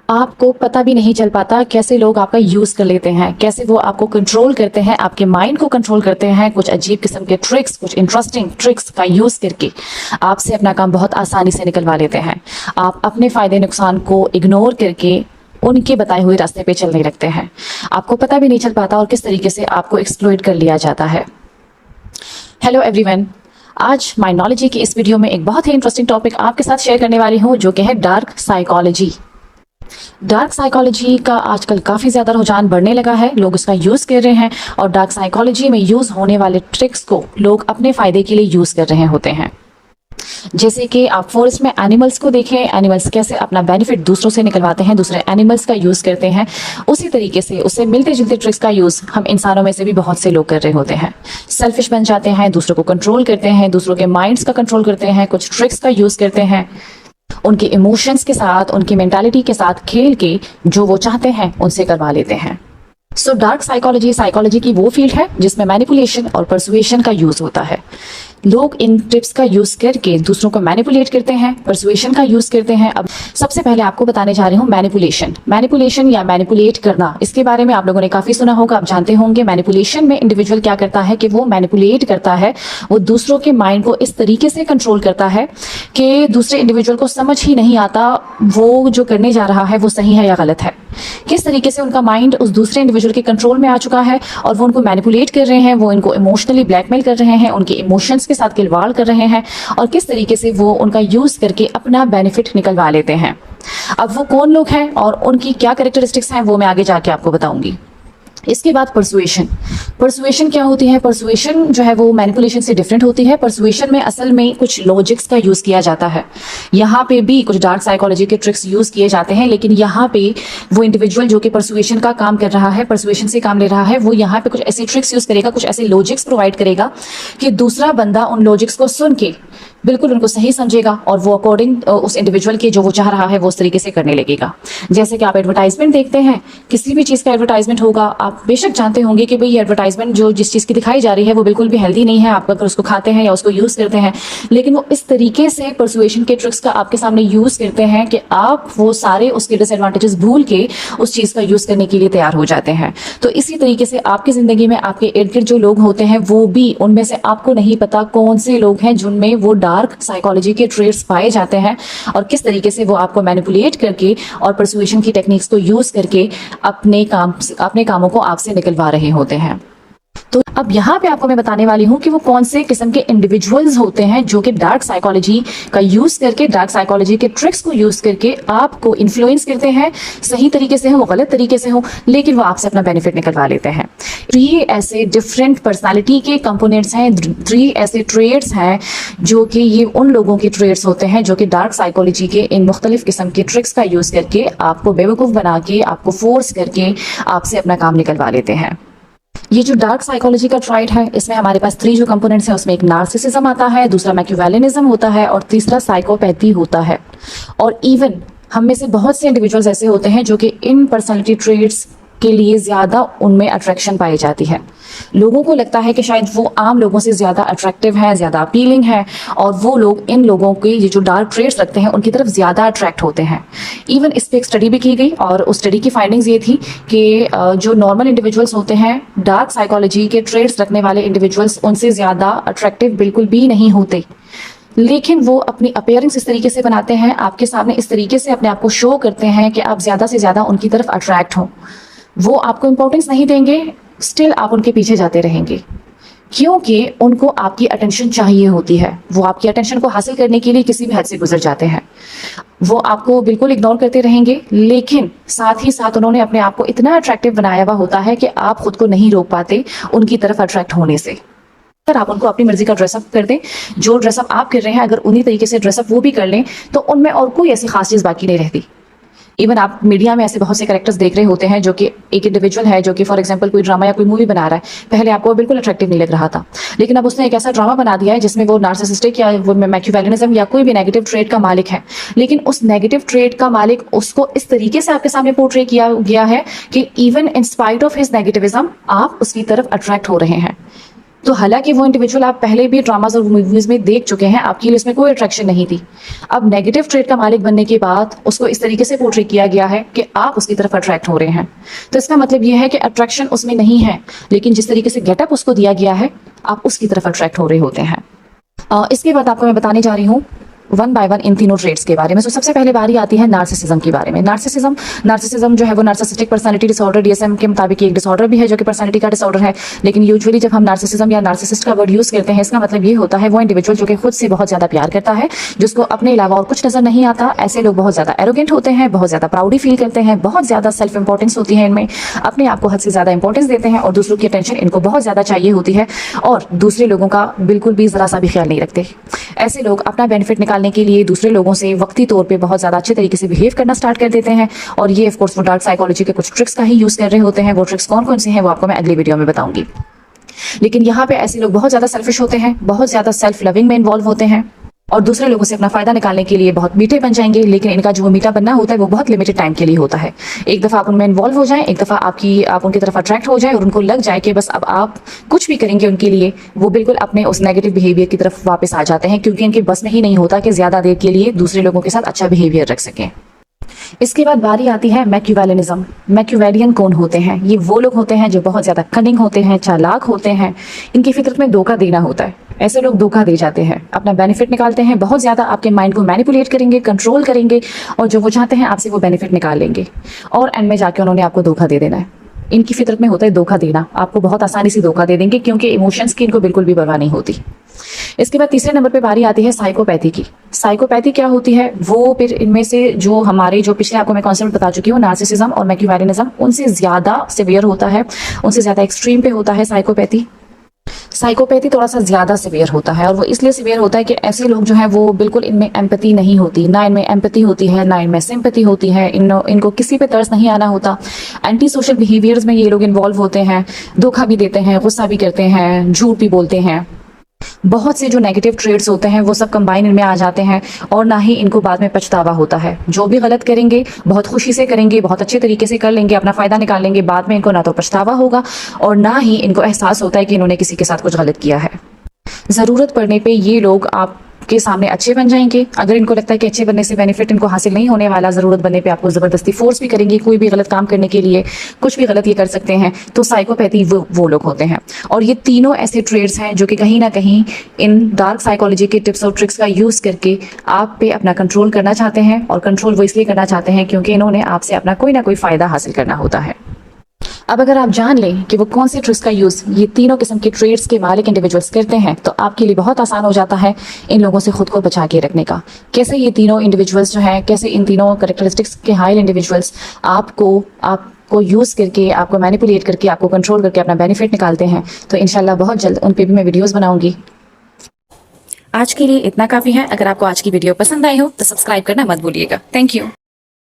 आपको पता भी नहीं चल पाता कैसे लोग आपका यूज कर लेते हैं, कैसे वो आपको कंट्रोल करते हैं, आपके माइंड को कंट्रोल करते हैं। कुछ अजीब किस्म के ट्रिक्स, कुछ इंटरेस्टिंग ट्रिक्स का यूज करके आपसे अपना काम बहुत आसानी से निकलवा लेते हैं। आप अपने फायदे नुकसान को इग्नोर करके उनके बताए हुए रास्ते पे चलने लगते हैं। आपको पता भी नहीं चल पाता और किस तरीके से आपको एक्सप्लॉइट कर लिया जाता है। हेलो एवरीवन, आज माइंडोलॉजी की इस वीडियो में एक बहुत ही इंटरेस्टिंग टॉपिक आपके साथ शेयर करने वाली हूँ, जो कि है डार्क साइकोलॉजी। डार्क साइकोलॉजी का आजकल काफ़ी ज़्यादा रुझान बढ़ने लगा है, लोग इसका यूज़ कर रहे हैं और डार्क साइकोलॉजी में यूज़ होने वाले ट्रिक्स को लोग अपने फ़ायदे के लिए यूज़ कर रहे होते हैं। जैसे कि आप फॉरेस्ट में एनिमल्स को देखें, एनिमल्स कैसे अपना बेनिफिट दूसरों से निकलवाते हैं, दूसरे एनिमल्स का यूज़ करते हैं। उसी तरीके से उससे मिलते जुलते ट्रिक्स का यूज़ हम इंसानों में से भी बहुत से लोग कर रहे होते हैं। सेल्फिश बन जाते हैं, दूसरों को कंट्रोल करते हैं, दूसरों के माइंड्स का कंट्रोल करते हैं, कुछ ट्रिक्स का यूज़ करते हैं, उनके इमोशंस के साथ, उनकी मेंटालिटी के साथ खेल के जो वो चाहते हैं उनसे करवा लेते हैं। सो डार्क साइकोलॉजी की वो फील्ड है जिसमें मैनिपुलेशन और परसुएशन का यूज होता है। लोग इन टिप्स का यूज करके दूसरों को मैनिपुलेट करते हैं, परसुएशन का यूज करते हैं। अब सबसे पहले आपको बताने जा रही हूँ मैनिपुलेशन या मैनिपुलेट करना। इसके बारे में आप लोगों ने काफी सुना होगा, आप जानते होंगे। मैनिपुलेशन में इंडिविजुअल क्या करता है कि वो मैनिपुलेट करता है, वो दूसरों के माइंड को इस तरीके से कंट्रोल करता है कि दूसरे इंडिविजुअल को समझ ही नहीं आता वो जो करने जा रहा है वो सही है या गलत है। किस तरीके से उनका माइंड उस दूसरे इंडिविजुअल के कंट्रोल में आ चुका है और वो उनको मैनिपुलेट कर रहे हैं, वो इनको इमोशनली ब्लैकमेल कर रहे हैं, उनके इमोशंस के साथ खिलवाड़ कर रहे हैं और किस तरीके से वो उनका यूज करके अपना बेनिफिट निकलवा लेते हैं। अब वो कौन लोग हैं और उनकी क्या कैरेक्टरिस्टिक्स हैं वो मैं आगे जाके आपको बताऊंगी। इसके बाद परसुएशन क्या होती है? परसुएशन जो है वो मैनिपुलेशन से डिफरेंट होती है। परसुएशन में असल में कुछ लॉजिक्स का यूज किया जाता है। यहाँ पे भी कुछ डार्क साइकोलॉजी के ट्रिक्स यूज किए जाते हैं, लेकिन यहाँ पे वो इंडिविजुअल जो कि परसुएशन का काम कर रहा है, परसुएशन से काम ले रहा है, वो यहाँ पे कुछ ऐसे ट्रिक्स यूज करेगा, कुछ ऐसे लॉजिक्स प्रोवाइड करेगा कि दूसरा बंदा उन लॉजिक्स को सुन के बिल्कुल उनको सही समझेगा और वो अकॉर्डिंग उस इंडिविजुअल के जो वो चाह रहा है वो उस तरीके से करने लगेगा। जैसे कि आप एडवर्टाइजमेंट देखते हैं, किसी भी चीज़ का एडवर्टाइजमेंट होगा, आप बेशक जानते होंगे कि भाई ये एडवर्टाइजमेंट जो जिस चीज़ की दिखाई जा रही है वो बिल्कुल भी हेल्दी नहीं है, आप अगर उसको खाते हैं या उसको यूज़ करते हैं, लेकिन वो इस तरीके से परसुएशन के ट्रिक्स का आपके सामने यूज़ करते हैं कि आप वो सारे उसके डिसएडवांटेजेस भूल के उस चीज़ का यूज़ करने के लिए तैयार हो जाते हैं। तो इसी तरीके से आपकी ज़िंदगी में आपके इर्द गिर्द जो लोग होते हैं वो भी, उनमें से आपको नहीं पता कौन से लोग हैं जिनमें वो डार्क साइकोलॉजी के ट्रेड्स पाए जाते हैं और किस तरीके से वो आपको मैनिपुलेट करके और परसुएशन की टेक्निक्स को यूज करके अपने कामों को आपसे निकलवा रहे होते हैं। तो अब यहाँ पे आपको मैं बताने वाली हूँ कि वो कौन से किस्म के इंडिविजुअल्स होते हैं जो कि डार्क साइकोलॉजी का यूज करके, डार्क साइकोलॉजी के ट्रिक्स को यूज करके आपको इन्फ्लुएंस करते हैं। सही तरीके से हो, गलत तरीके से हो, लेकिन वो आपसे अपना बेनिफिट निकलवा लेते हैं। 3 ऐसे डिफरेंट पर्सनालिटी के कंपोनेंट्स हैं, 3 ऐसे ट्रेड्स हैं जो कि ये उन लोगों के ट्रेड्स होते हैं जो कि डार्क साइकोलॉजी के इन मुख्तलिफ किस्म के ट्रिक्स का यूज करके आपको बेवकूफ़ बना के, आपको फोर्स करके आपसे अपना काम निकलवा लेते हैं। ये जो डार्क साइकोलॉजी का ट्राइड है, इसमें हमारे पास 3 जो कंपोनेंट्स हैं उसमें एक नार्सिसिज्म आता है, दूसरा मैकियावेलिनिज्म होता है और तीसरा साइकोपैथी होता है। और इवन हम में से बहुत से इंडिविजुअल्स ऐसे होते हैं जो कि इन पर्सनालिटी ट्रेड्स के लिए ज़्यादा उनमें अट्रैक्शन पाई जाती है। लोगों को लगता है कि शायद वो आम लोगों से ज़्यादा अट्रैक्टिव है, ज़्यादा अपीलिंग है और वो लोग इन लोगों के ये जो डार्क ट्रेड्स रखते हैं उनकी तरफ ज़्यादा अट्रैक्ट होते हैं। इवन इस पर एक स्टडी भी की गई और उस स्टडी की फाइंडिंग्स ये थी कि जो नॉर्मल इंडिविजुअल्स होते हैं, डार्क साइकोलॉजी के ट्रेड्स रखने वाले इंडिविजुअल्स उनसे ज़्यादा अट्रैक्टिव बिल्कुल भी नहीं होते, लेकिन वो अपनी अपीयरेंस इस तरीके से बनाते हैं, आपके सामने इस तरीके से अपने आप को शो करते हैं कि आप ज़्यादा से ज़्यादा उनकी तरफ अट्रैक्ट हो। वो आपको इंपॉर्टेंस नहीं देंगे, स्टिल आप उनके पीछे जाते रहेंगे क्योंकि उनको आपकी अटेंशन चाहिए होती है। वो आपकी अटेंशन को हासिल करने के लिए किसी भी हद से गुजर जाते हैं। वो आपको बिल्कुल इग्नोर करते रहेंगे, लेकिन साथ ही साथ उन्होंने अपने आप को इतना अट्रैक्टिव बनाया हुआ होता है कि आप खुद को नहीं रोक पाते उनकी तरफ अट्रैक्ट होने से। अगर आप उनको अपनी मर्जी का ड्रेसअप कर दें, जो ड्रेसअप आप कर रहे हैं अगर उन्हीं तरीके से ड्रेसअप वो भी कर लें, तो उनमें और कोई ऐसी खास चीज़ बाकी नहीं रहती। इवन आप मीडिया में ऐसे बहुत से कैरेक्टर्स देख रहे होते हैं जो कि एक इंडिविजुअल है जो कि फॉर एग्जांपल कोई ड्रामा या कोई मूवी बना रहा है, पहले आपको बिल्कुल अट्रैक्टिव नहीं लग रहा था, लेकिन अब उसने एक ऐसा ड्रामा बना दिया है जिसमें वो नार्सिसिस्टिक या वो मैकियावेलिनिज्म या कोई भी नेगेटिव ट्रेट का मालिक है, लेकिन उस नेगेटिव ट्रेट का मालिक उसको इस तरीके से आपके सामने पोर्ट्रे किया गया है कि even in spite of his negativism आप उसकी तरफ अट्रैक्ट हो रहे हैं। तो हालांकि वो इंडिविजुअल आप पहले भी ड्रामाज और मूवीज में देख चुके हैं, आपके लिए उसमें कोई अट्रैक्शन नहीं थी। अब नेगेटिव ट्रेड का मालिक बनने के बाद उसको इस तरीके से पोर्ट्रे किया गया है कि आप उसकी तरफ अट्रैक्ट हो रहे हैं। तो इसका मतलब ये है कि अट्रैक्शन उसमें नहीं है, लेकिन जिस तरीके से गेटअप उसको दिया गया है आप उसकी तरफ अट्रैक्ट हो रहे होते हैं। इसके बाद आपको मैं बताने जा रही हूँ वन बाय वन इन तीनों ट्रेड्स के बारे में। तो सबसे पहले बारी आती है नार्सिसिज्म के बारे में। नार्सिसिज्म जो है वो नार्सिसिस्टिक पर्सनालिटी डिसऑर्डर DSM के मुताबिक एक डिसऑर्डर भी है जो कि पर्सनालिटी का डिसऑर्डर है। लेकिन यूजुअली जब हम नार्सिसिज्म या नार्सिसिस्ट का वर्ड यूज करते हैं, इसका मतलब ये होता है वो इंडिविजुअल जो कि खुद से बहुत ज्यादा प्यार करता है, जिसको अपने अलावा और कुछ नजर नहीं आता। ऐसे लोग बहुत ज्यादा एरोगेंट होते हैं, बहुत ज्यादा प्राउडी फील करते हैं, बहुत ज्यादा सेल्फ इंपॉर्टेंस होती है इनमें, अपने आप को हद से ज्यादा इंपॉर्टेंस देते हैं और दूसरों की अटेंशन इनको बहुत ज्यादा चाहिए होती है और दूसरे लोगों का बिल्कुल भी जरा सा भी ख्याल नहीं रखते। ऐसे लोग अपना बेनिफिट निकालने के लिए दूसरे लोगों से वक्ती तौर पे बहुत ज्यादा अच्छे तरीके से बिहेव करना स्टार्ट कर देते हैं और ये ऑफ कोर्स वो डार्क साइकोलॉजी के कुछ ट्रिक्स का ही यूज कर रहे होते हैं। वो ट्रिक्स कौन कौन से हैं वो आपको मैं अगली वीडियो में बताऊंगी। लेकिन यहाँ पे ऐसे लोग बहुत ज्यादा सेल्फिश होते हैं, बहुत ज्यादा सेल्फ लविंग में इन्वॉल्व होते हैं और दूसरे लोगों से अपना फायदा निकालने के लिए बहुत मीठे बन जाएंगे। लेकिन इनका जो मीठा बनना होता है वो बहुत लिमिटेड टाइम के लिए होता है। एक दफा आप उनमें इन्वॉल्व हो जाएं, एक दफा आप उनकी तरफ अट्रैक्ट हो जाए और उनको लग जाए कि बस अब आप कुछ भी करेंगे उनके लिए, वो बिल्कुल अपने उस नेगेटिव बिहेवियर की तरफ वापस आ जाते हैं, क्योंकि इनके बस में ही नहीं होता कि ज्यादा देर के लिए दूसरे लोगों के साथ अच्छा बिहेवियर रख सकें। इसके बाद बारी आती है मैक्यूवेलियनिज्म। मैक्यूवेलियन कौन होते हैं? ये वो लोग होते हैं जो बहुत ज्यादा कनिंग होते हैं, चालाक होते हैं, इनकी फितरत में धोखा देना होता है। ऐसे लोग धोखा दे जाते हैं, अपना बेनिफिट निकालते हैं, बहुत ज्यादा आपके माइंड को मैनिपुलेट करेंगे, कंट्रोल करेंगे और जो वो चाहते हैं आपसे वो बेनिफिट निकाल लेंगे और एंड में जाके उन्होंने आपको धोखा दे देना है। इनकी फितरत में होता है धोखा देना, आपको बहुत आसानी से धोखा दे देंगे क्योंकि इमोशंस की इनको बिल्कुल भी परवाह नहीं होती। इसके बाद तीसरे नंबर पे बारी आती है साइकोपैथी की। साइकोपैथी क्या होती है? वो फिर इनमें से जो हमारे जो पिछले आपको मैं कॉन्सेप्ट बता चुकी हूँ, नार्सिसिज्म और मैक्यूवेलियनिज्म, उनसे ज्यादा सिवियर होता है, उनसे ज्यादा एक्सट्रीम पे होता है साइकोपैथी। साइकोपैथी थोड़ा सा ज्यादा सिवियर होता है और वो इसलिए सिवियर होता है कि ऐसे लोग जो हैं वो बिल्कुल इनमें एम्पैथी नहीं होती, ना इनमें एम्पैथी होती है ना इनमें सिंपैथी होती है, इनको किसी पे तरस नहीं आना होता। एंटी सोशल बिहेवियर्स में ये लोग इन्वॉल्व होते हैं, धोखा भी देते हैं, गुस्सा भी करते हैं, झूठ भी बोलते हैं। बहुत से जो नेगेटिव ट्रेड्स होते हैं वो सब कंबाइन इनमें आ जाते हैं और ना ही इनको बाद में पछतावा होता है। जो भी गलत करेंगे बहुत खुशी से करेंगे, बहुत अच्छे तरीके से कर लेंगे, अपना फायदा निकाल लेंगे, बाद में इनको ना तो पछतावा होगा और ना ही इनको एहसास होता है कि इन्होंने किसी के साथ कुछ गलत किया है। जरूरत पड़ने पे ये लोग आपके सामने अच्छे बन जाएंगे। अगर इनको लगता है कि अच्छे बनने से बेनिफिट इनको हासिल नहीं होने वाला, जरूरत बनने पे आपको जबरदस्ती फोर्स भी करेंगे कोई भी गलत काम करने के लिए, कुछ भी गलत ये कर सकते हैं। तो साइकोपैथी वो लोग होते हैं और ये तीनों ऐसे ट्रेड्स हैं जो कि कहीं ना कहीं इन डार्क साइकोलॉजी के टिप्स और ट्रिक्स का यूज करके आप पे अपना कंट्रोल करना चाहते हैं और कंट्रोल वो इसलिए करना चाहते हैं क्योंकि इन्होंने आपसे अपना कोई ना कोई फायदा हासिल करना होता है। अब अगर आप जान लें कि वो कौन से ट्रिक्स का यूज ये तीनों किस्म के ट्रेड्स के मालिक इंडिविजुअल्स करते हैं तो आपके लिए बहुत आसान हो जाता है इन लोगों से खुद को बचा के रखने का। कैसे ये तीनों इंडिविजुअल्स जो हैं, कैसे इन तीनों कैरेक्टरिस्टिक्स के हाई इंडिविजुअल्स आपको यूज करके, आपको मैनिपुलेट करके, आपको कंट्रोल करके अपना बेनिफिट निकालते हैं। तो इंशाल्लाह बहुत जल्द उन पे भी मैं वीडियोस बनाऊंगी। आज के लिए इतना काफी है। अगर आपको आज की वीडियो पसंद आई हो तो सब्सक्राइब करना मत भूलिएगा। Thank you.